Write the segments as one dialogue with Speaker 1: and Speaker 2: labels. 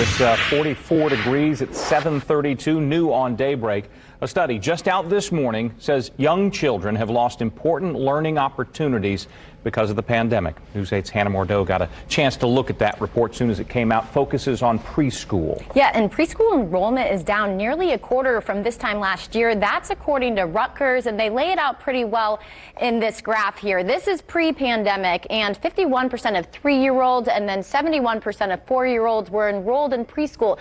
Speaker 1: It's 44 degrees at 7:32, new on Daybreak. A study just out this morning says young children have lost important learning opportunities because of the pandemic. News 8's Hannah Mordeau got a chance to look at that report as soon as it came out. Focuses on preschool.
Speaker 2: Yeah, and preschool enrollment is down nearly a quarter from this time last year. That's according to Rutgers, and they lay it out pretty well in this graph here. This is pre-pandemic, and 51% of 3-year-olds and then 71% of 4-year-olds were enrolled in preschool.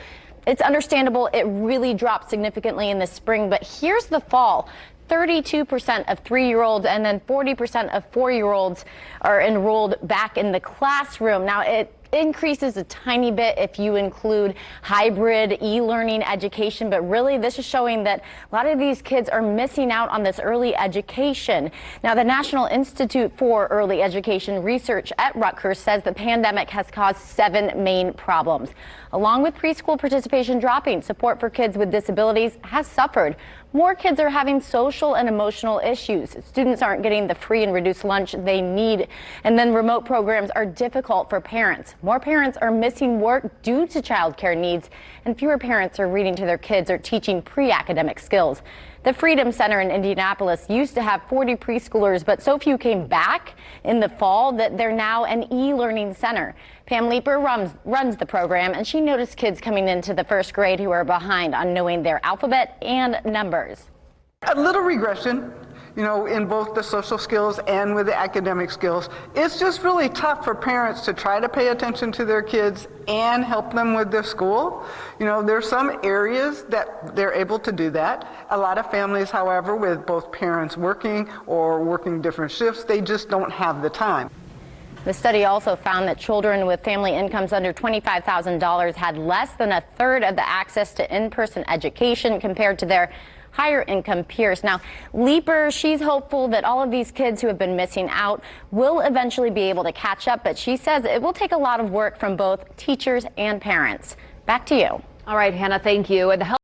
Speaker 2: It's understandable it really dropped significantly in the spring, but here's the fall. 32% of 3-year-olds and then 40% of 4-year-olds are enrolled back in the classroom. Now, it increases a tiny bit if you include hybrid e-learning education, but really this is showing that a lot of these kids are missing out on this early education. Now, the National Institute for Early Education Research at Rutgers says the pandemic has caused 7 main problems. Along with preschool participation dropping, support for kids with disabilities has suffered. More kids are having social and emotional issues. Students aren't getting the free and reduced lunch they need. And then remote programs are difficult for parents. More parents are missing work due to childcare needs, and fewer parents are reading to their kids or teaching pre-academic skills. The Freedom Center in Indianapolis used to have 40 preschoolers, but so few came back in the fall that they're now an e-learning center. Pam Leeper runs the program, and she noticed kids coming into the first grade who are behind on knowing their alphabet and numbers.
Speaker 3: A little regression, in both the social skills and with the academic skills. It's just really tough for parents to try to pay attention to their kids and help them with their school. There's some areas that they're able to do that. A lot of families, however, with both parents working or working different shifts, they just don't have the time.
Speaker 2: The study also found that children with family incomes under $25,000 had less than a third of the access to in-person education compared to their higher income peers. Now, Leeper, she's hopeful that all of these kids who have been missing out will eventually be able to catch up, but she says it will take a lot of work from both teachers and parents. Back to you.
Speaker 4: All right, Hannah, thank you. And the